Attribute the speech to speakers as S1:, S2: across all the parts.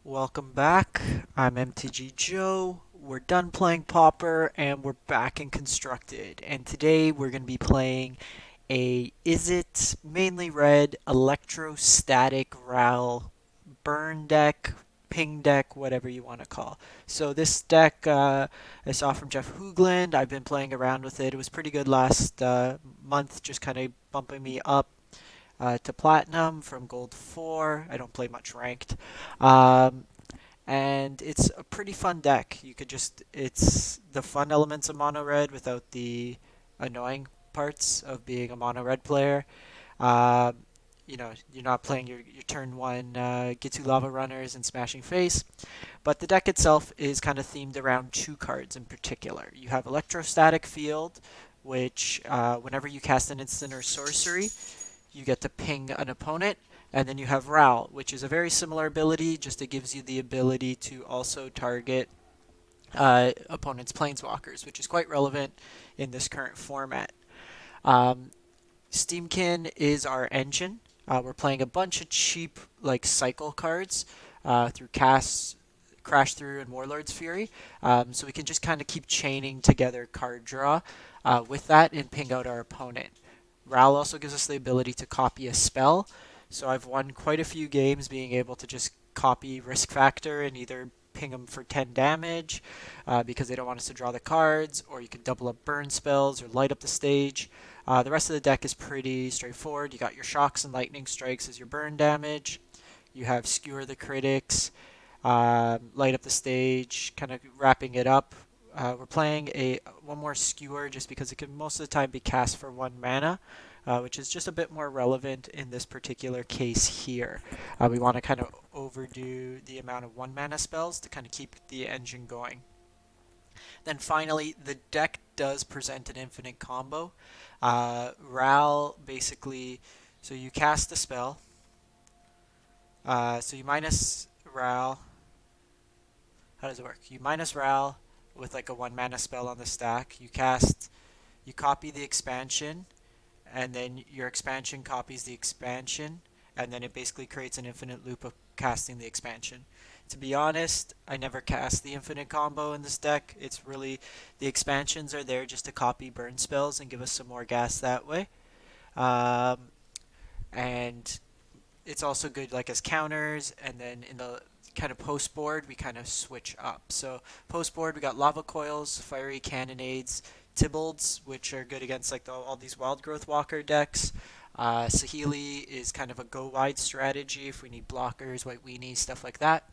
S1: Welcome back. I'm MTG Joe. We're done playing Pauper and we're back in Constructed. And today we're going to be playing a Izzet mainly red Electrostatic Ral burn deck, ping deck, whatever you want to call. So this deck I saw from Jeff Hoogland. I've been playing around with it. It was pretty good last month, just kind of bumping me up to platinum from gold 4. I don't play much ranked. Um, and it's a pretty fun deck. It's the fun elements of mono red without the annoying parts of being a mono red player. Um, you're not playing your turn one get two lava runners and smashing face, but the deck itself is kind of themed around two cards in particular. You have Electrostatic Field, which whenever you cast an instant or sorcery, you get to ping an opponent. And then you have Ral, which is a very similar ability, just it gives you the ability to also target opponents' planeswalkers, which is quite relevant in this current format. Um, Steam-Kin is our engine. We're playing a bunch of cheap like cycle cards through casts, Crash Through, and Warlord's Fury. So we can just kind of keep chaining together card draw with that and ping out our opponent. Ral also gives us the ability to copy a spell. So I've won quite a few games being able to just copy Risk Factor and either ping them for 10 damage because they don't want us to draw the cards, or you can double up burn spells or light up the stage. The rest of the deck is pretty straightforward. You got your shocks and lightning strikes as your burn damage. You have Skewer the Critics, light up the stage, kind of wrapping it up. We're playing one more Skewer just because it can most of the time be cast for 1 mana, which is just a bit more relevant in this particular case here. We want to kind of overdo the amount of 1 mana spells to kind of keep the engine going. Then finally, the deck does present an infinite combo. Ral basically, so you cast the spell. So you minus Ral. How does it work? You minus Ral with like a 1 mana spell on the stack. You copy the expansion, and then your expansion copies the expansion, and then it basically creates an infinite loop of casting the expansion. To be honest, I never cast the infinite combo in this deck. It's really the expansions are there just to copy burn spells and give us some more gas that way. Um, and it's also good like as counters, and then in the kind of post board we kind of switch up. So post board we got Lava Coils, Fiery Cannonades, Tibalts, which are good against like all these Wild Growth Walker decks. Saheeli is kind of a go wide strategy if we need blockers, white weenies, stuff like that.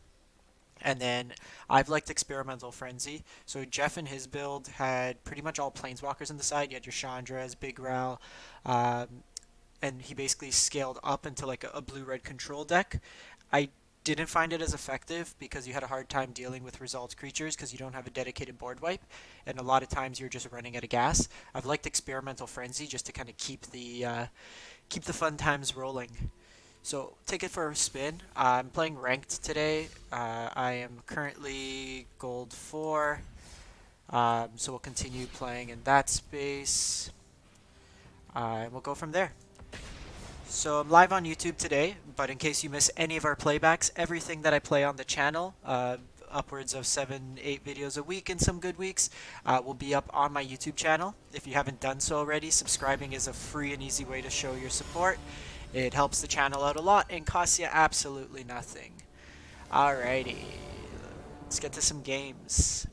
S1: And then I've liked Experimental Frenzy. So Jeff in his build had pretty much all planeswalkers on the side. You had your Chandras, Big Ral, um, and he basically scaled up into like a blue-red control deck. I didn't find it as effective because you had a hard time dealing with resolved creatures because you don't have a dedicated board wipe, and a lot of times you're just running out of gas. I've liked Experimental Frenzy just to kind of keep the fun times rolling. So take it for a spin. I'm playing ranked today. I am currently gold 4, so we'll continue playing in that space, and we'll go from there. So I'm live on YouTube today, but in case you miss any of our playbacks, everything that I play on the channel, upwards of 7, 8 videos a week in some good weeks, will be up on my YouTube channel. If you haven't done so already, subscribing is a free and easy way to show your support. It helps the channel out a lot and costs you absolutely nothing. Alrighty, let's get to some games.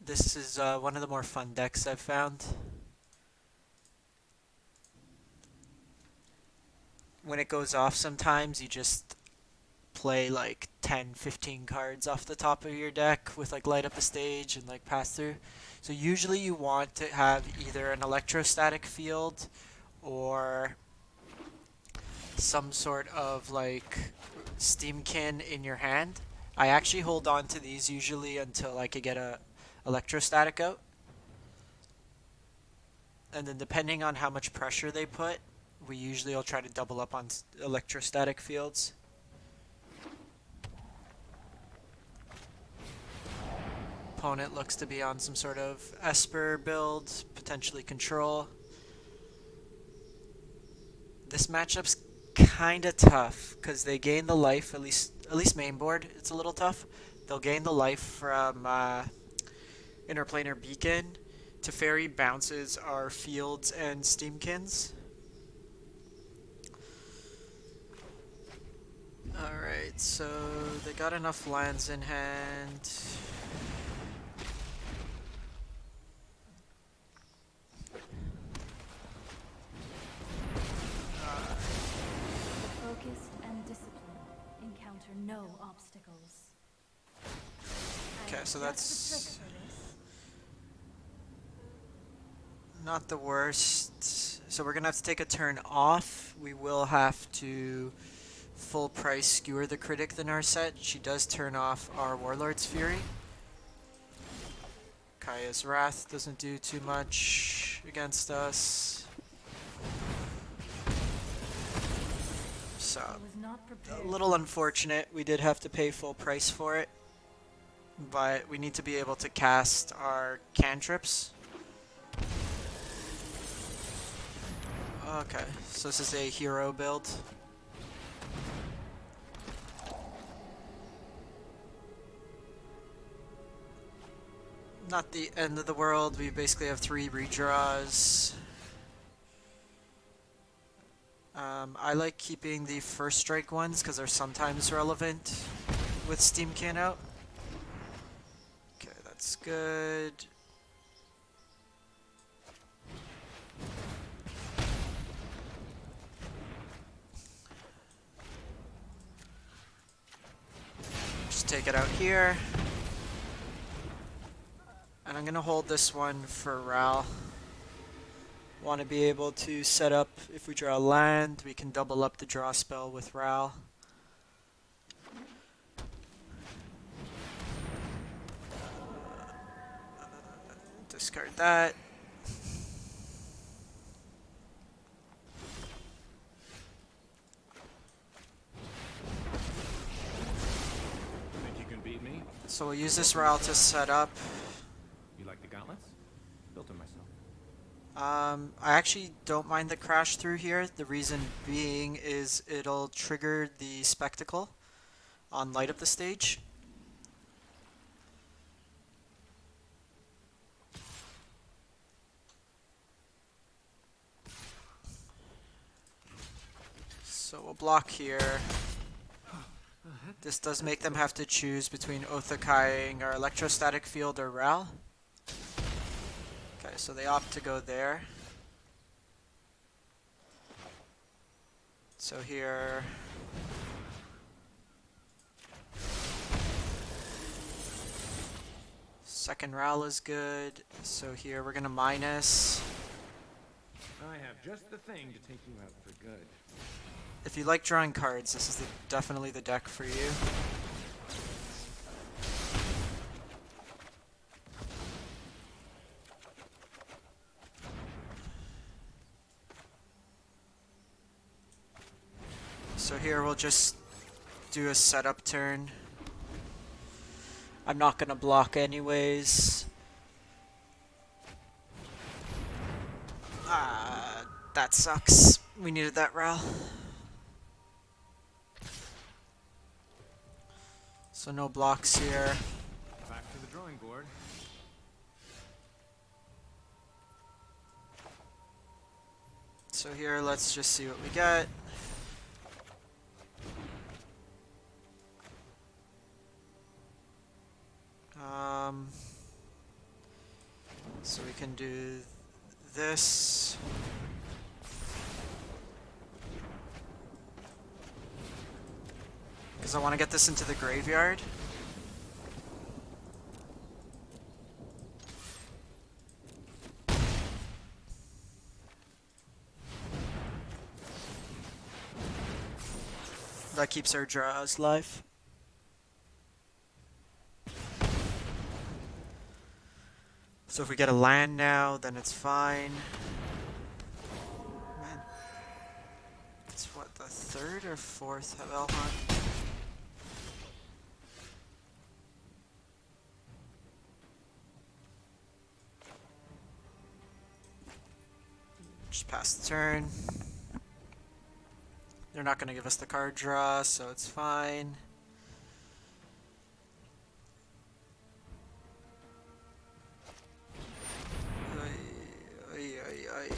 S1: This is one of the more fun decks I've found. When it goes off sometimes, you just play like 10, 15 cards off the top of your deck with like light up the stage and like pass through. So usually you want to have either an electrostatic field or some sort of like Steam-Kin in your hand. I actually hold on to these usually until I could get a electrostatic out. And then depending on how much pressure they put, we usually will try to double up on electrostatic fields. Opponent looks to be on some sort of Esper build, potentially control. This matchup's kinda tough because they gain the life, at least main board. It's a little tough. They'll gain the life from Interplanar Beacon. Teferi bounces our Fields and Steam-Kins. Alright, so they got enough lands in hand.
S2: Focus and discipline encounter no obstacles.
S1: Okay, so that's not the worst. So we're gonna have to take a turn off. We will have to full price Skewer the Critic in our set. She does turn off our Warlord's Fury. Kaya's Wrath doesn't do too much against us. So, a little unfortunate. We did have to pay full price for it. But we need to be able to cast our cantrips. Okay, so this is a hero build. Not the end of the world. We basically have 3 redraws. I like keeping the first strike ones because they're sometimes relevant with Steam-Kin out. Okay, that's good. Just take it out here. And I'm gonna hold this one for Ral. Want to be able to set up, if we draw land, we can double up the draw spell with Ral. Discard that.
S3: Think you can beat me?
S1: So we'll use this Ral to set up.
S3: You like the gauntlets? Built them myself.
S1: I actually don't mind the crash through here. The reason being is it'll trigger the spectacle on light up the stage. So we'll block here. This does make them have to choose between Othakaiing our Electrostatic Field or Ral. Okay, so they opt to go there. So here... Second Ral is good. So here we're gonna minus.
S3: I have just the thing to take you out for good.
S1: If you like drawing cards, this is definitely the deck for you. So here we'll just do a setup turn. I'm not gonna block anyways. That sucks. We needed that Ral. So no blocks here.
S3: Back to the drawing board.
S1: So here, let's just see what we get. So we can do this. Because I want to get this into the graveyard. That keeps our draws live. So if we get a land now, then it's fine. Man, it's what, the 3rd or 4th Havel hunt? Just pass the turn. They're not going to give us the card draw, so it's fine. Ay, ay, ay, ay.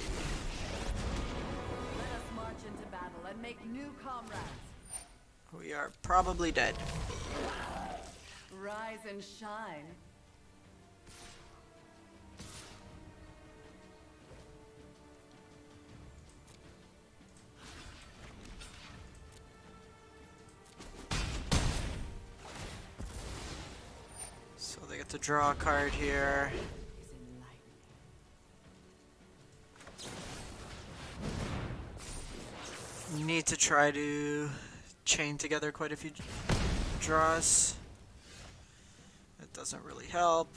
S4: Let us march into battle and make new comrades.
S1: We are probably dead.
S4: Rise and shine.
S1: So they get to draw a card here.
S4: Is enlightening.
S1: We need to try to chain together quite a few draws. It doesn't really help.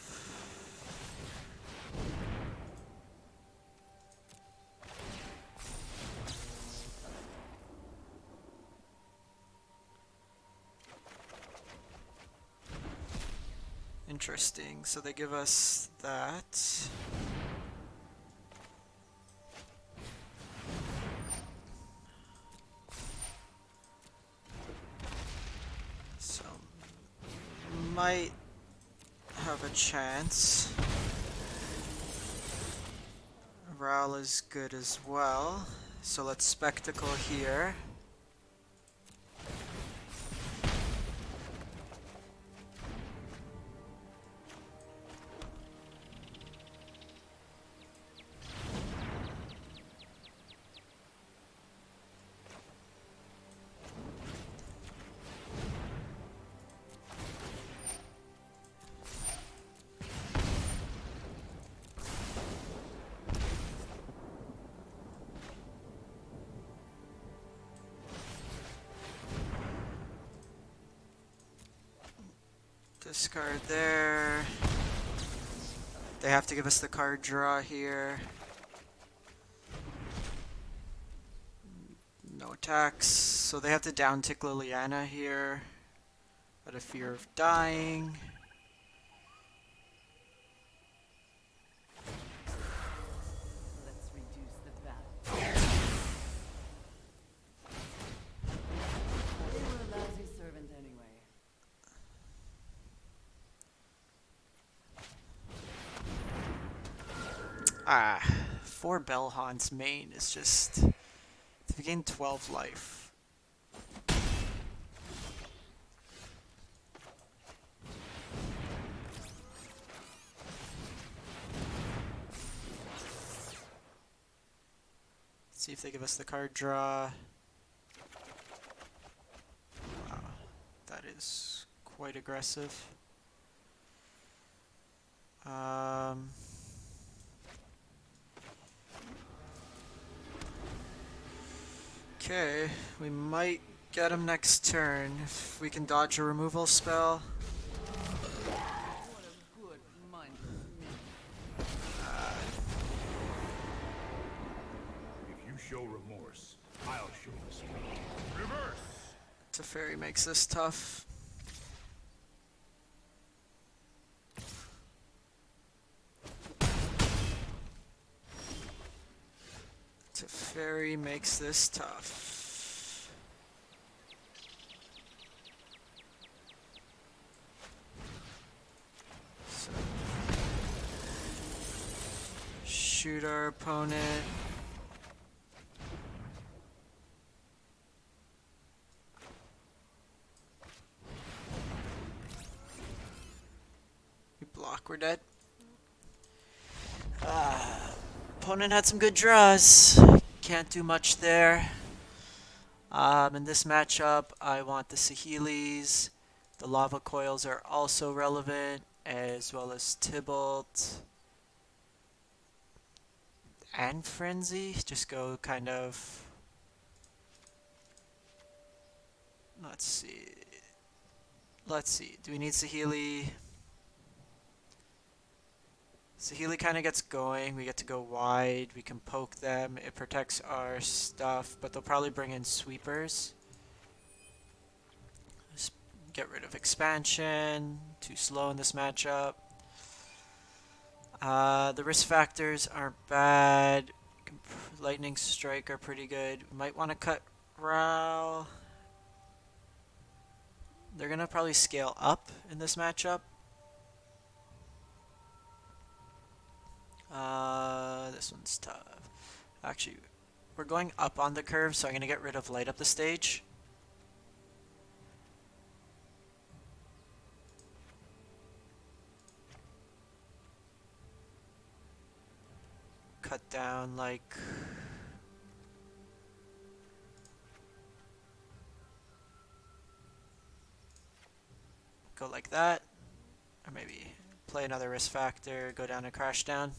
S1: Interesting. So they give us that. So might have a chance. Ral is good as well. So let's spectacle here. Discard there. They have to give us the card draw here. No attacks. So they have to down tick Liliana here. Out of fear of dying.
S4: Let's reduce the battle. They were a lousy servant anyway.
S1: Ah, 4 Belhan's main is just... They gain 12 life. Let's see if they give us the card draw. Wow, that is quite aggressive. Okay, we might get him next turn if we can dodge a removal spell.
S4: What a good mindless man.
S3: If you show remorse, I'll show respect. Reverse!
S1: Teferi makes this tough. Teferi makes this tough. So, shoot our opponent. We block, we're dead. Opponent had some good draws. Can't do much there. In this matchup, I want the Saheelis. The Lava Coils are also relevant, as well as Tibalt. And Frenzy. Just go kind of... Let's see. Let's see. Do we need Saheeli? Saheeli kind of gets going. We get to go wide. We can poke them. It protects our stuff, but they'll probably bring in sweepers. Just get rid of expansion. Too slow in this matchup. The risk factors aren't bad. Lightning Strike are pretty good. We might want to cut Ral. They're gonna probably scale up in this matchup. This one's tough. Actually, we're going up on the curve, so I'm gonna get rid of light up the stage. Cut down like go like that, or maybe play another risk factor, go down and crash down.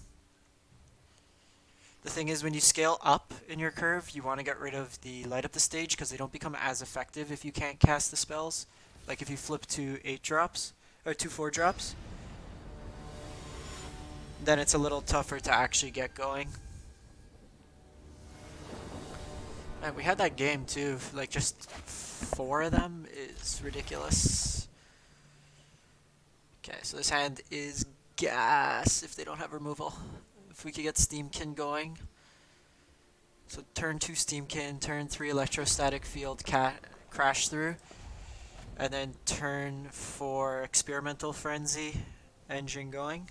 S1: The thing is, when you scale up in your curve, you want to get rid of the light up the stage because they don't become as effective if you can't cast the spells. Like if you flip to 8 drops, or to 4 drops, then it's a little tougher to actually get going. And we had that game too, like just 4 of them is ridiculous. Okay, so this hand is gas if they don't have removal. If we could get Steam-Kin going. So turn 2 Steam-Kin, turn 3 Electrostatic Field crash through. And then turn 4 Experimental Frenzy, engine going.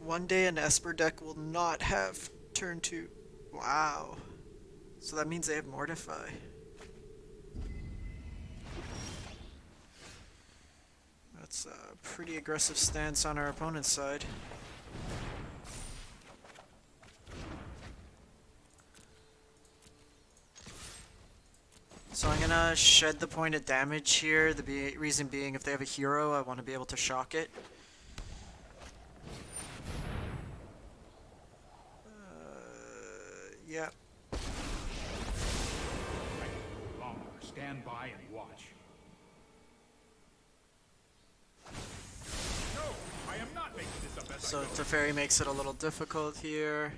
S1: One day an Esper deck will not have turn 2. Wow. So that means they have Mortify. That's a pretty aggressive stance on our opponent's side. So I'm gonna shed the point of damage here, the reason being if they have a hero, I want to be able to shock it. Yep.
S3: Longer. Stand by and watch. No, I am not making this up as
S1: So
S3: I go.
S1: Teferi makes it a little difficult here.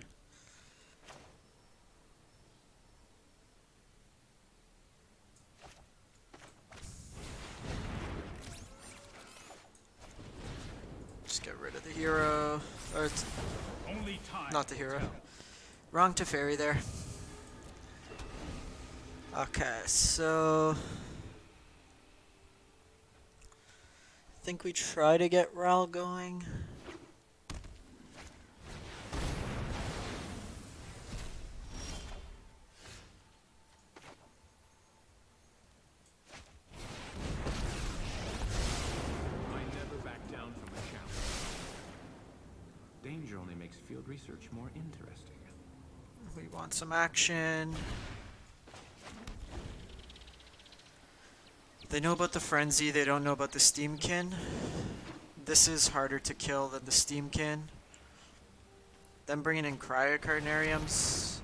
S1: Just get rid of the hero. Or
S3: Only time.
S1: not the hero. Wrong Teferi there. Okay, so I think we try to get Ral going.
S5: I never back down from a challenge. Danger only makes field research more interesting.
S1: We want some action. They know about the Frenzy, they don't know about the Steam-Kin. This is harder to kill than the Steam-Kin. Them bringing in Cryocarnariums,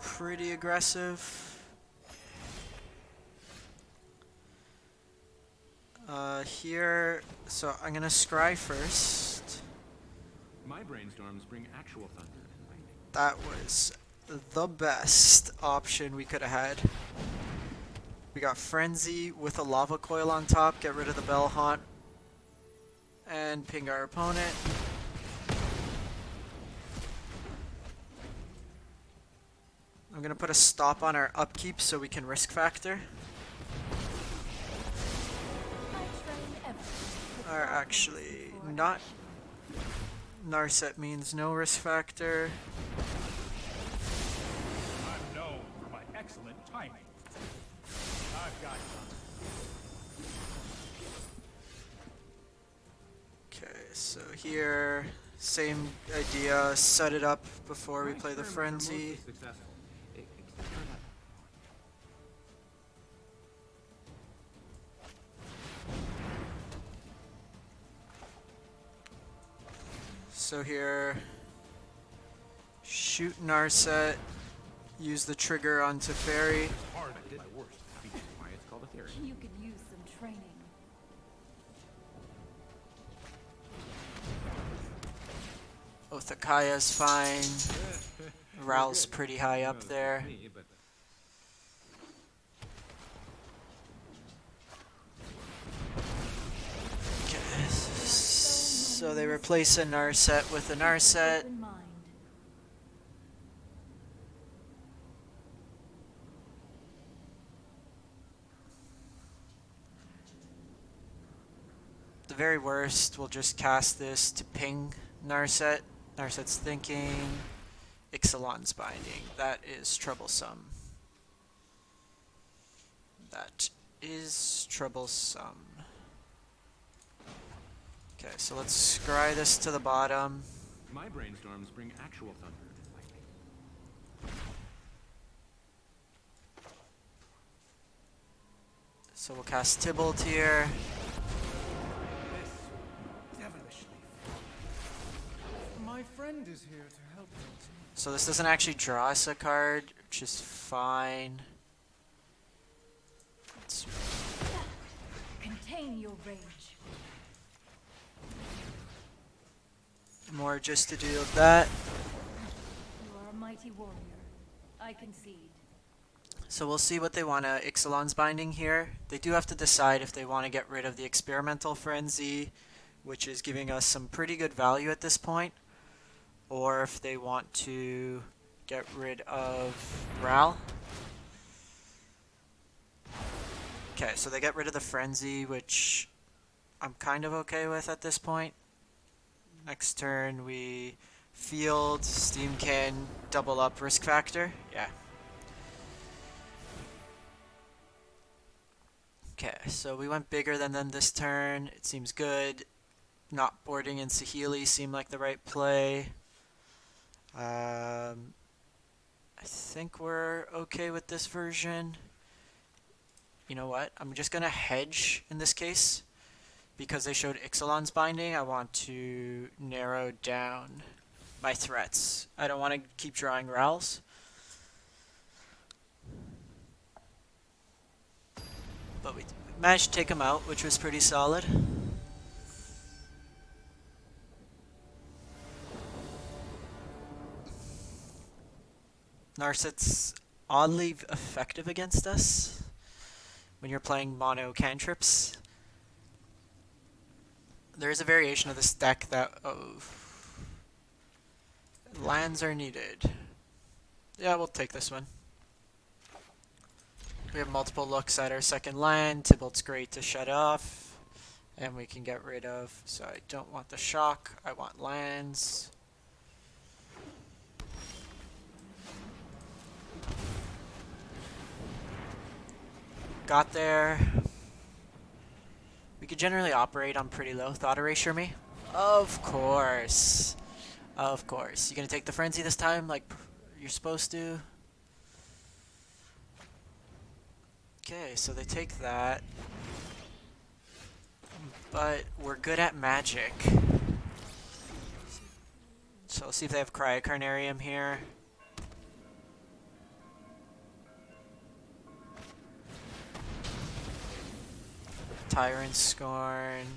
S1: pretty aggressive. Here, so I'm gonna scry first.
S5: My brainstorms bring actual thunder and lightning.
S1: That was the best option we could have had. We got Frenzy with a Lava Coil on top, get rid of the Bell Haunt, and ping our opponent. I'm gonna put a stop on our upkeep so we can risk factor. Or actually, not. Narset means no risk factor.
S3: I'm known for my excellent timing. I've got some.
S1: Okay, so here, same idea, set it up before we
S5: My
S1: play the
S5: experiments are
S1: Frenzy.
S5: mostly successful, except for that.
S1: So here, shoot Narset, use the trigger on Teferi.
S3: Hard at my worst.
S5: That's why it's called a theory.
S2: You could use some training.
S1: Othakaya's fine. Ral's pretty high up
S5: Well,
S1: there.
S5: me, but
S1: Okay, so they replace a Narset with a Narset.
S2: Open mind.
S1: The very worst, we'll just cast this to ping Narset. Narset's thinking. Ixalan's binding. That is troublesome. That is troublesome. Okay, so let's scry this to the bottom.
S5: my brainstorms bring actual thunder.
S1: So we'll cast Tibalt here.
S6: My friend is here to help me.
S1: So this doesn't actually draw us a card, which is fine. Let's
S2: Contain your rage.
S1: more just to deal with that.
S2: You are a mighty warrior. I concede.
S1: So we'll see what they want to Ixalan's binding here. They do have to decide if they want to get rid of the experimental frenzy, which is giving us some pretty good value at this point, or if they want to get rid of Ral. Okay, so they get rid of the frenzy, which I'm kind of okay with at this point. Next turn we field, Steam-Kin, double up risk factor. Yeah. Okay, so we went bigger than them this turn. It seems good. Not boarding in Saheeli seemed like the right play. I think we're okay with this version. You know what? I'm just going to hedge in this case. Because they showed Ixalan's binding, I want to narrow down my threats. I don't want to keep drawing Rals. But we managed to take him out, which was pretty solid. Narset's oddly effective against us when you're playing mono cantrips. There is a variation of this deck that lands are needed. Yeah, we'll take this one. We have multiple looks at our second land. Tibalt's great to shut off. And we can get rid of. So I don't want the shock. I want lands. Got there. We could generally operate on pretty low. Thought erasure me? Of course. Of course. You gonna take the frenzy this time like you're supposed to? Okay, so they take that. But we're good at magic. So let's see if they have Cryocarnarium here. Tyrant Scorn.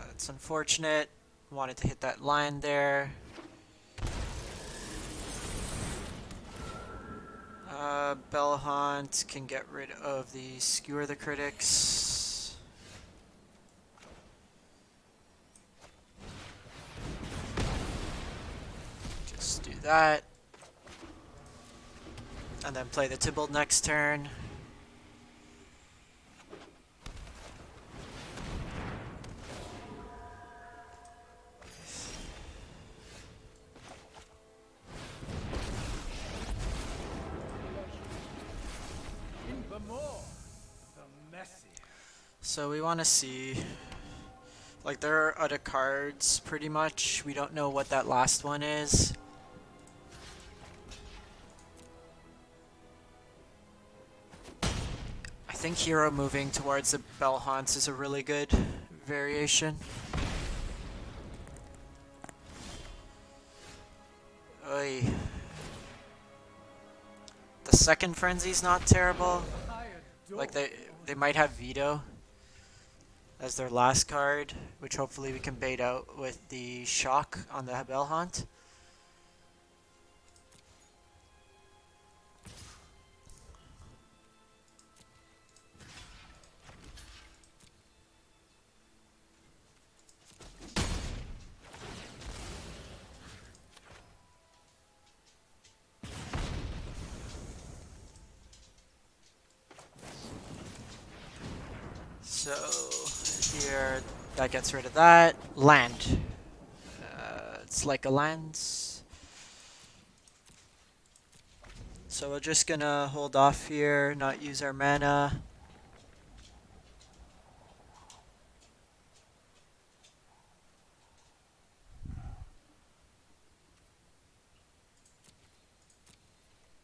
S1: It's unfortunate. Wanted to hit that line there. Bellhaunt can get rid of the Skewer the Critics. Just do that. And then play the Tibalt next turn. So we want to see, like, there are other cards pretty much. We don't know what that last one is. I think Hero moving towards the Bellhaunts is a really good variation. Oy. The second Frenzy's not terrible. Like, they might have Veto. as their last card, which hopefully we can bait out with the shock on the Belhaunt. So here, that gets rid of that. Land. It's like a lens. So we're just gonna hold off here, not use our mana.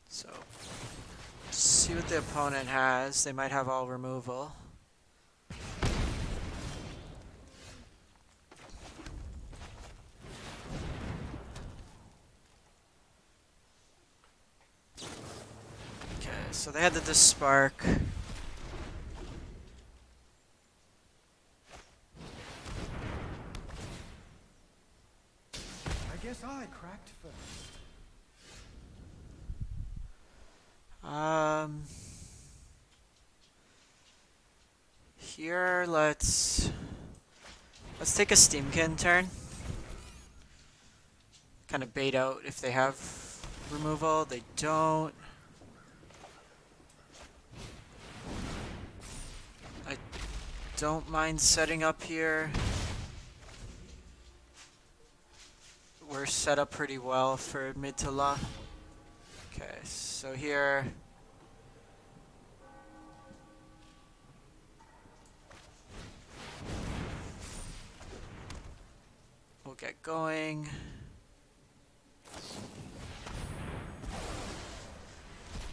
S1: So, see what the opponent has. They might have all removal. Okay, so they had the Spark.
S6: I guess I cracked first.
S1: Here, let's take a Steam-Kin turn. Kind of bait out if they have removal. They don't. I don't mind setting up here. We're set up pretty well for mid to low. Okay, so here. We'll get going.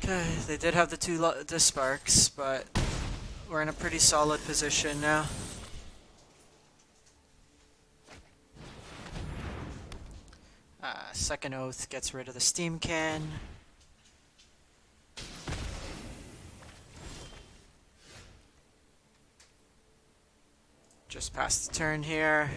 S1: Okay, they did have the sparks, but we're in a pretty solid position now. Second Oath gets rid of the Steam-Kin. Just past the turn here.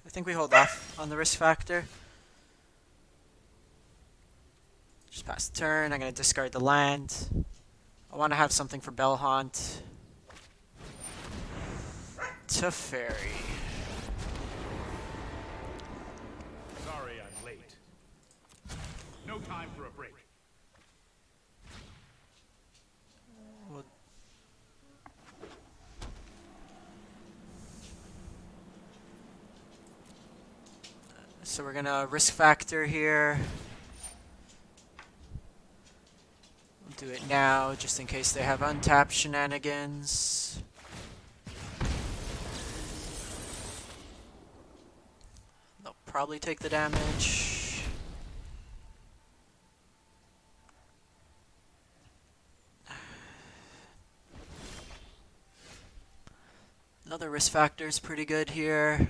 S1: I think we hold off on the risk factor. Just past the turn, I'm going to discard the land. I want to have something for Belhaunt. Teferi.
S3: Sorry I'm late. No time for a break.
S1: Well, so we're going to risk factor here. We'll do it now, just in case they have untapped shenanigans. They'll probably take the damage. Another risk factor is pretty good here.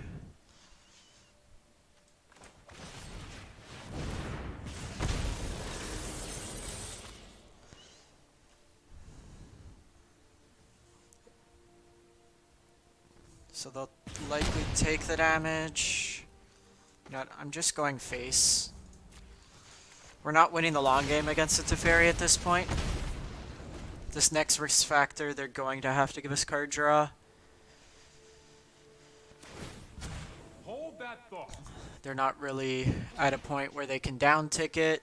S1: So they'll likely take the damage. I'm just going face. We're not winning the long game against the Teferi at this point. This next risk factor, they're going to have to give us card draw.
S3: Hold that thought.
S1: They're not really at a point where they can down ticket.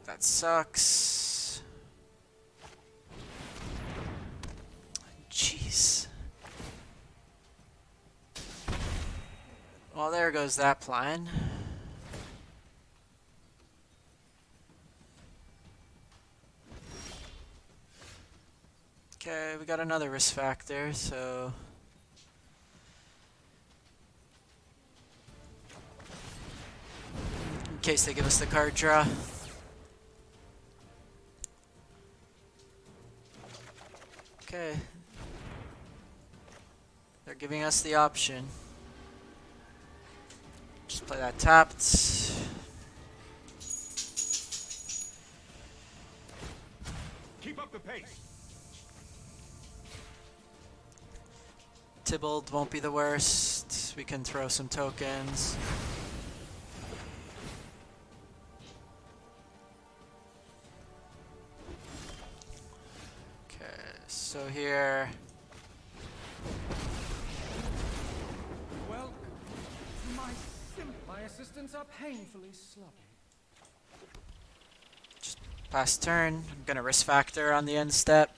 S1: That sucks. Jeez. Well, there goes that plan. Okay, we got another risk factor, so... in case they give us the card draw. Okay. giving us the option. Just play that tapped.
S3: Keep up the pace.
S1: Tibalt won't be the worst. We can throw some tokens. Okay, so here.
S6: Welcome to my sim. My assistants are painfully sloppy.
S1: Pass turn. I'm gonna risk factor on the end step.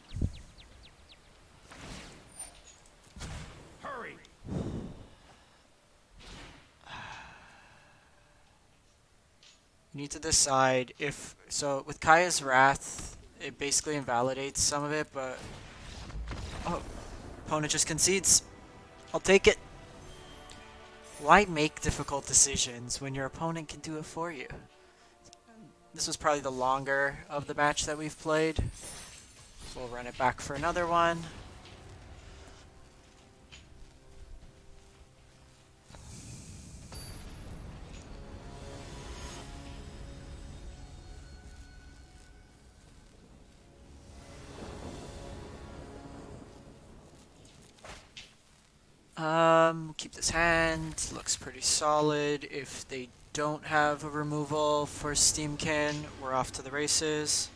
S3: Hurry.
S1: You need to decide if so with Kaya's Wrath, it basically invalidates some of it, but oh, opponent just concedes. I'll take it. Why make difficult decisions when your opponent can do it for you? This was probably the longer of the match that we've played. We'll run it back for another one. Keep this hand. Looks pretty solid. If they don't have a removal for Steam-Kin, we're off to the races.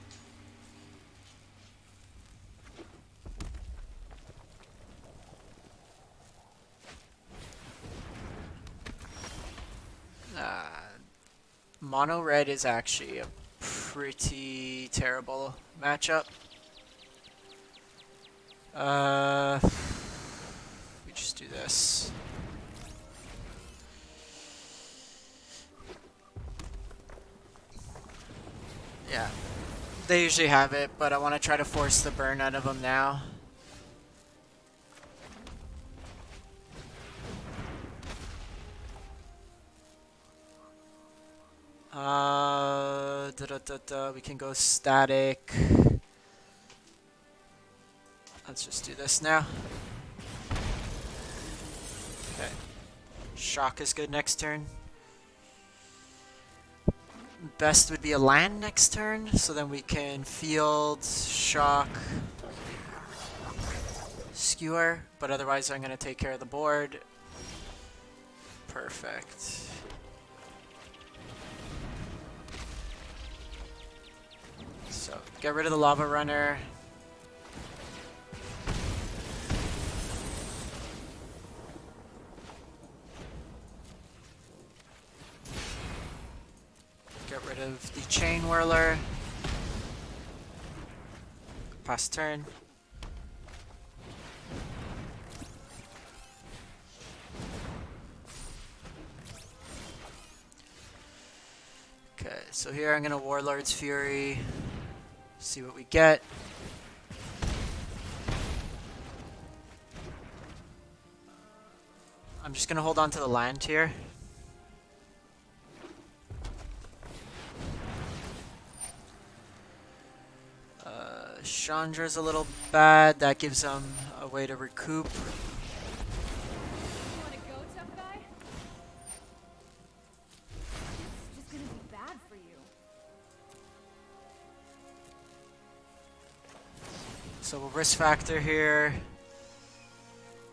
S1: Mono red is actually a pretty terrible matchup. We just do this. Yeah, they usually have it, but I want to try to force the burn out of them now. We can go static. Let's just do this now. Okay. Shock is good next turn. Best would be a land next turn, so then we can field, shock, skewer, but otherwise I'm going to take care of the board. Perfect. So, get rid of the lava runner. Get rid of the chain whirler. Pass turn. Okay, so here I'm gonna Warlord's Fury. See what we get. I'm just gonna hold on to the land here. Chandra's a little bad. That gives them a way to recoup.
S2: You wanna go, tough guy? This is just gonna be bad for you.
S1: So we'll risk factor here.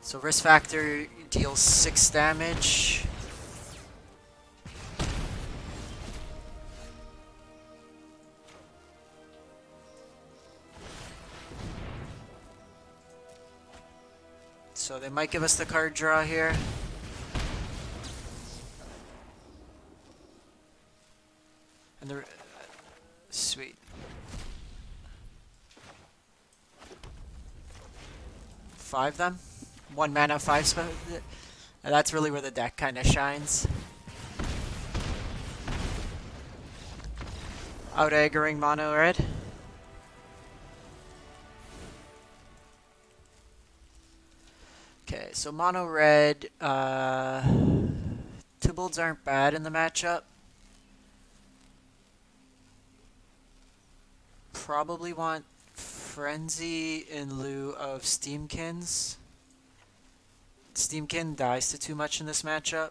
S1: So risk factor deals 6 damage. So they might give us the card draw here. And the sweet. 5 them. 1 mana, 5 spell. That's really where the deck kind of shines. Out aggroing mono red. Okay, so mono red, Tibalts aren't bad in the matchup. Probably want Frenzy in lieu of Steam-Kins. Steam-Kin dies to too much in this matchup.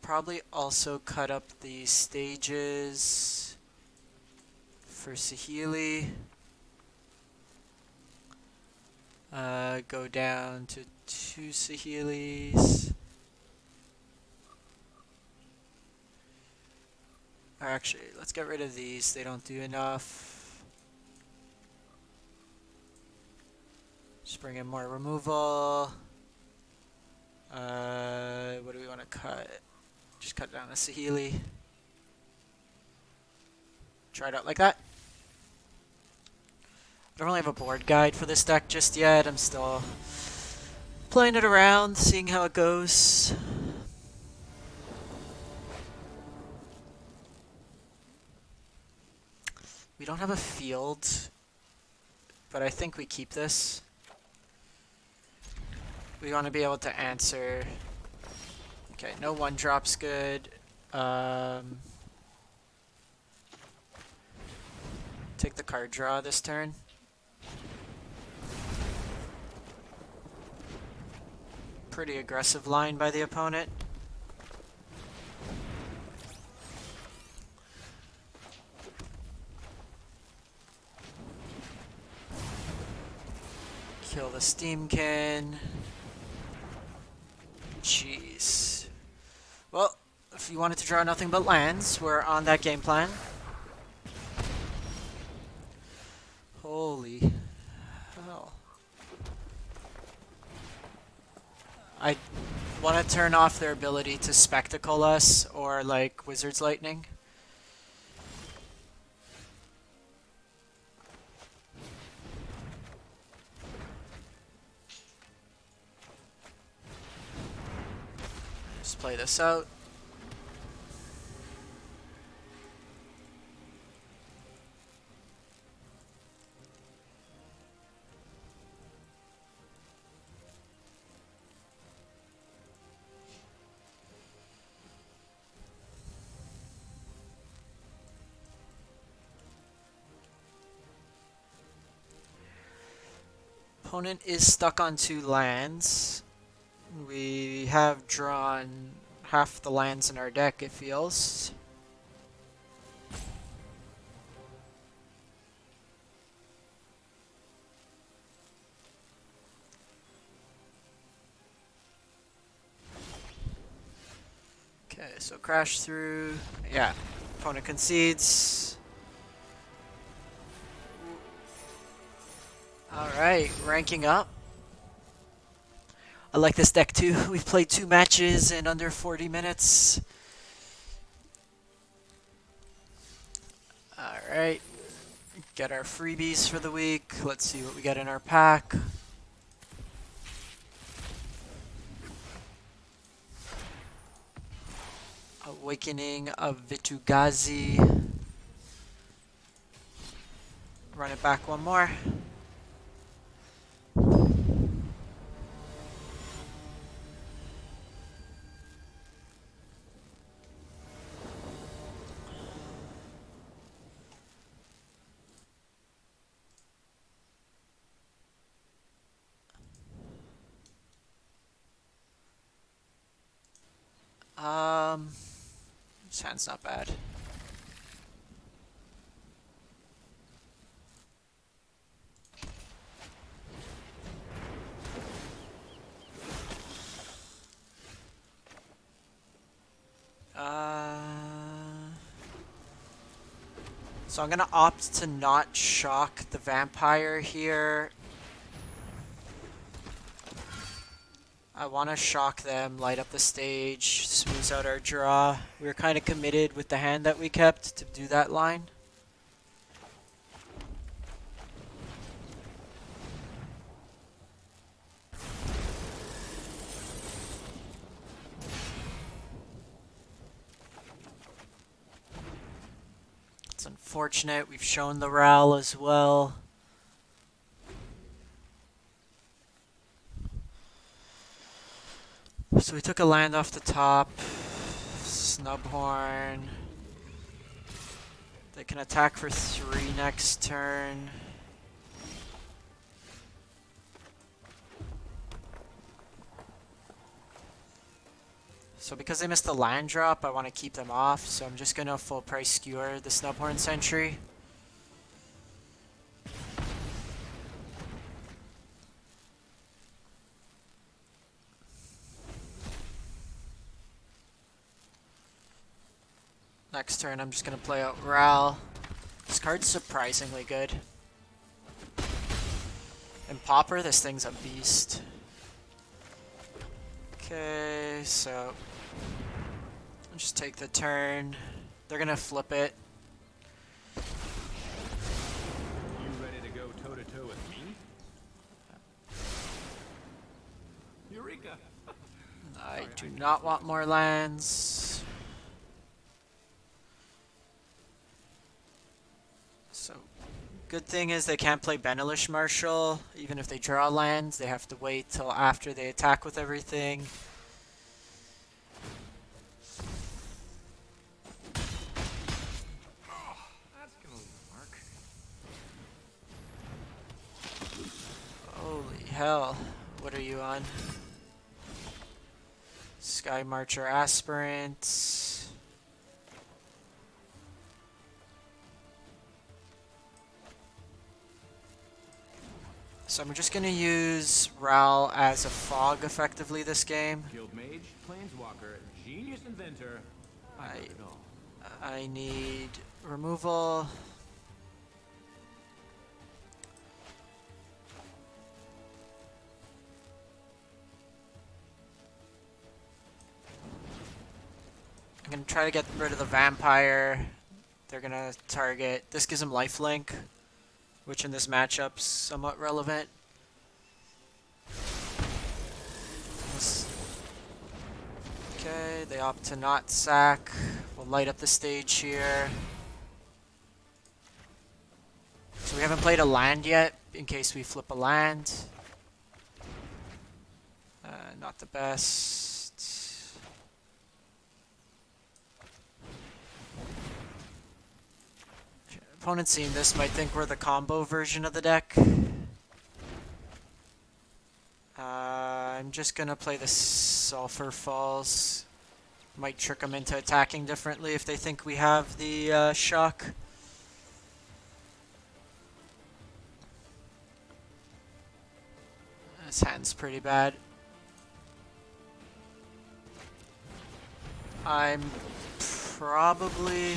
S1: Probably also cut up the stages for Saheeli. Go down to 2 Saheelis. Or actually, let's get rid of these. They don't do enough. Just bring in more removal. What do we want to cut? Just cut down a Saheeli. Try it out like that. I don't really have a board guide for this deck just yet. I'm still playing it around, seeing how it goes. We don't have a field, but I think we keep this. We want to be able to answer. Okay, no one drop's good. Take the card draw this turn. Pretty aggressive line by the opponent. Kill the Steam-Kin. Jeez. Well, if you wanted to draw nothing but lands, we're on that game plan. Holy hell. I want to turn off their ability to spectacle us or like Wizard's Lightning. Just play this out. Opponent is stuck on 2 lands. We have drawn half the lands in our deck, it feels. Okay, so crash through. Yeah, opponent concedes. Alright, ranking up. I like this deck too. We've played 2 matches in under 40 minutes. Alright, get our freebies for the week. Let's see what we get in our pack. Awakening of Vitu-Ghazi. Run it back one more. This hand's not bad. So I'm gonna opt to not shock the vampire here. I want to shock them, light up the stage, smooth out our draw. We were kind of committed with the hand that we kept to do that line. It's unfortunate. We've shown the Ral as well. So we took a land off the top. Snubhorn. They can attack for 3 next turn. So because they missed the land drop, I want to keep them off, so I'm just going to full price skewer the Snubhorn Sentry. Next turn, I'm just going to play out Ral. This card's surprisingly good. And Pauper, this thing's a beast. Okay, so I'll just take the turn. They're gonna flip it.
S5: You ready to go toe to toe with me? Eureka!
S1: I do not want more lands. So, good thing is they can't play Benelish Marshal. Even if they draw lands, they have to wait till after they attack with everything.
S5: That's gonna work.
S1: Holy hell. What are you on? Sky Marcher Aspirant. So I'm just gonna use Ral as a fog effectively this game.
S5: Guild Mage, Planeswalker, Genius Inventor. I got it all.
S1: I need removal. I'm gonna try to get rid of the vampire. They're gonna target. This gives them lifelink, which in this matchup's somewhat relevant. Okay, they opt to not sack. We'll light up the stage here. So we haven't played a land yet, in case we flip a land. Not the best. Opponent seeing this might think we're the combo version of the deck. I'm just gonna play the Sulfur Falls. Might trick them into attacking differently if they think we have the shock. This hand's pretty bad. I'm probably...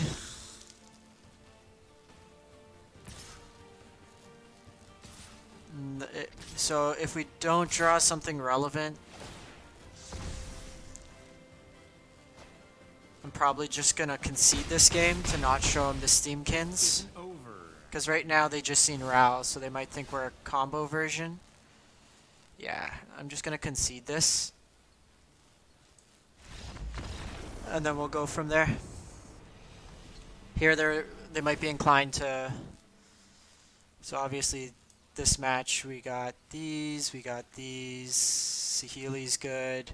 S1: So if we don't draw something relevant, I'm probably just gonna concede this game to not show them the Steam-Kins.
S5: Over.
S1: Because right now they just seen Ral, so they might think we're a combo version. Yeah, I'm just gonna concede this. And then we'll go from there. Here they might be inclined to... So obviously this match we got these. Saheeli's good.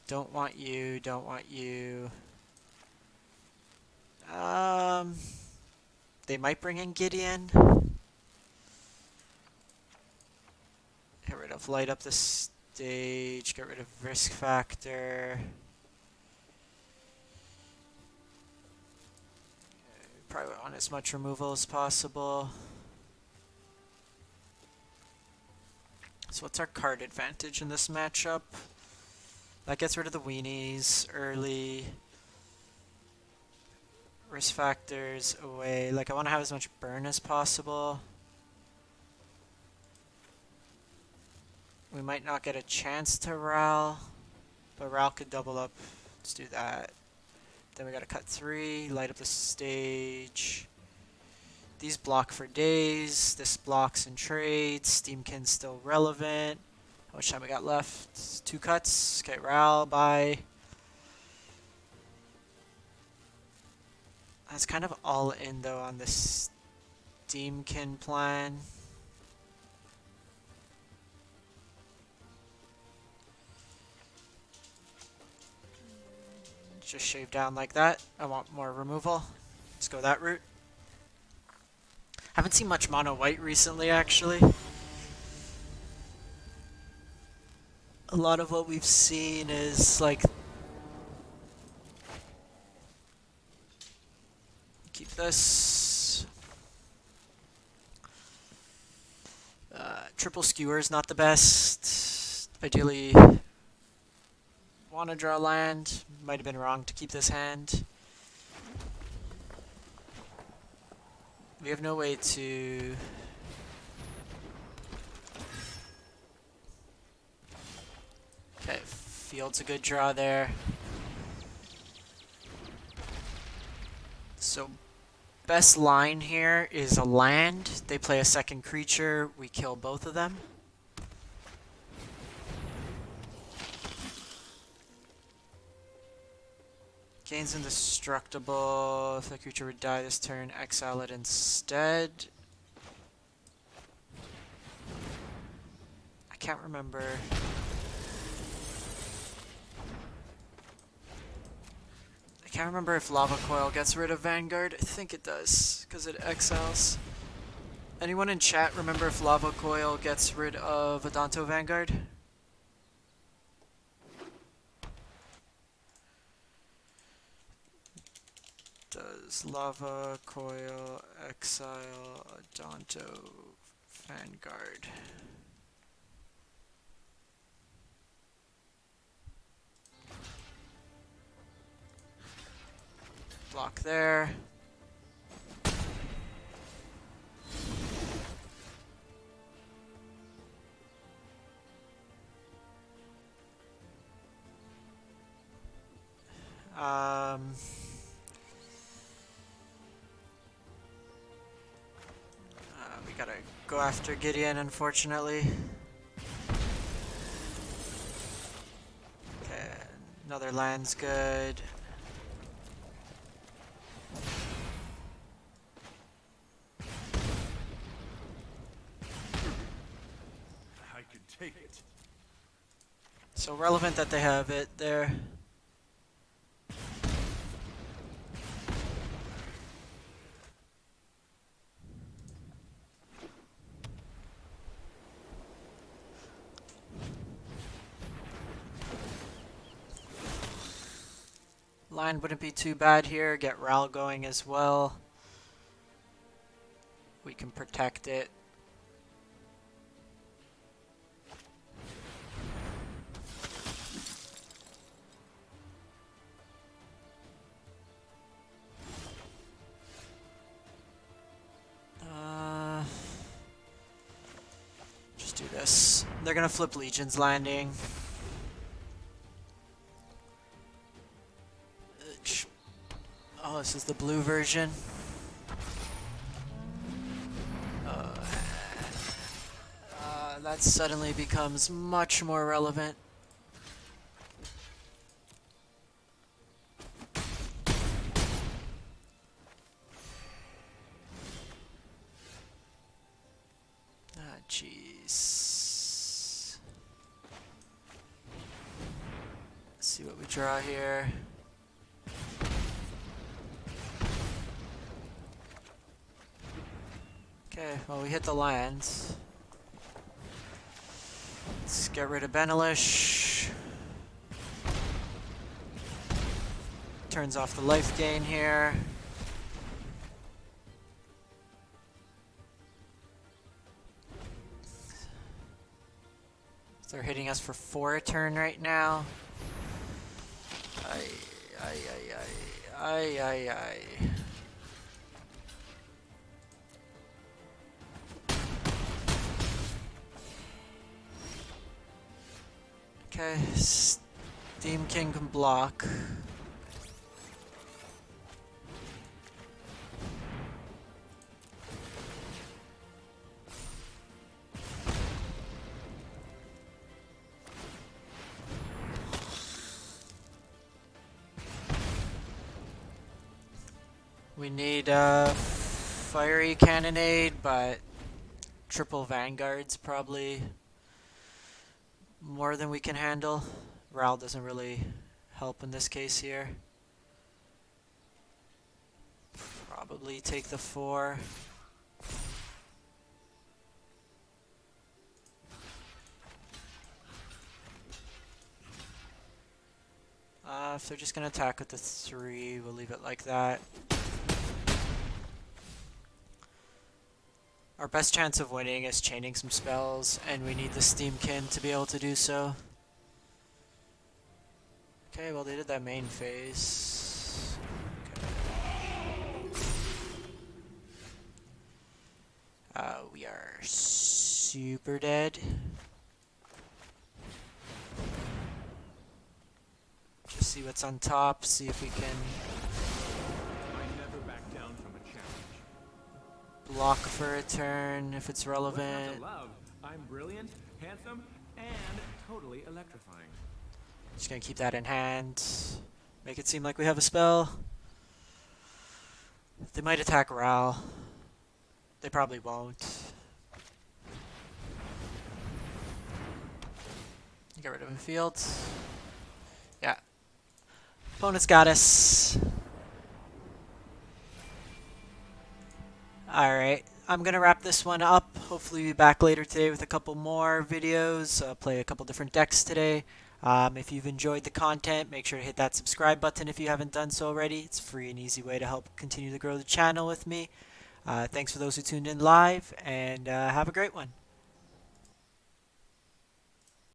S1: Don't want you, don't want you. They might bring in Gideon. Get rid of light up the stage, get rid of risk factor. Probably want as much removal as possible. So what's our card advantage in this matchup? That gets rid of the weenies early. Risk factors away. Like, I want to have as much burn as possible. We might not get a chance to Ral, but Ral could double up. Let's do that. Then we gotta cut 3, light up the stage. These block for days. This blocks and trades. Steam-Kin's still relevant. How much time we got left? 2 cuts. Okay, Ral, bye. That's kind of all in though on this Steam-Kin plan. Just shave down like that. I want more removal. Let's go that route. Haven't seen much mono white recently, actually. A lot of what we've seen is like this. Triple Skewer is not the best. Ideally, want to draw land. Might have been wrong to keep this hand. We have no way to... Okay, Field's a good draw there. So, best line here is a land. They play a second creature. We kill both of them. Gains indestructible. If the creature would die this turn, exile it instead. I can't remember. I can't remember if Lava Coil gets rid of Vanguard. I think it does, because it exiles. Anyone in chat remember if Lava Coil gets rid of Adanto Vanguard? Does Lava Coil exile Adanto Vanguard? Block there. We gotta go after Gideon, unfortunately. Okay, another land's good.
S3: I can take it.
S1: So relevant that they have it there. Line wouldn't be too bad here. Get Ral going as well. We can protect it. Just do this. They're gonna flip Legion's Landing. Oh, this is the blue version. That suddenly becomes much more relevant. Ah, jeez. Let's see what we draw here. Okay, well we hit the lands. Let's get rid of Benelish. Turns off the life gain here. They're hitting us for 4 a turn right now. Ay, ay, ay, ay, ay, ay, ay. Okay, Steam-Kin can block. We need Fiery Cannonade, but triple Vanguard's probably more than we can handle. Ral doesn't really help in this case here. Probably take the 4. If they're just gonna attack with the 3, we'll leave it like that. Our best chance of winning is chaining some spells, and we need the Steam-Kin to be able to do so. Okay, well they did that main phase. Okay. We are super dead. Just see what's on top, see if we can
S5: I never back down from a challenge.
S1: block for a turn if it's
S5: What's not
S1: relevant.
S5: to love? I'm brilliant, handsome, and totally electrifying.
S1: Just gonna keep that in hand. Make it seem like we have a spell. They might attack Ral. They probably won't. Get rid of a field. Yeah. Opponent's got us. Alright, I'm gonna wrap this one up. Hopefully be back later today with a couple more videos. Play a couple different decks today. If you've enjoyed the content, make sure to hit that subscribe button if you haven't done so already. It's a free and easy way to help continue to grow the channel with me. Thanks for those who tuned in live, and have a great one.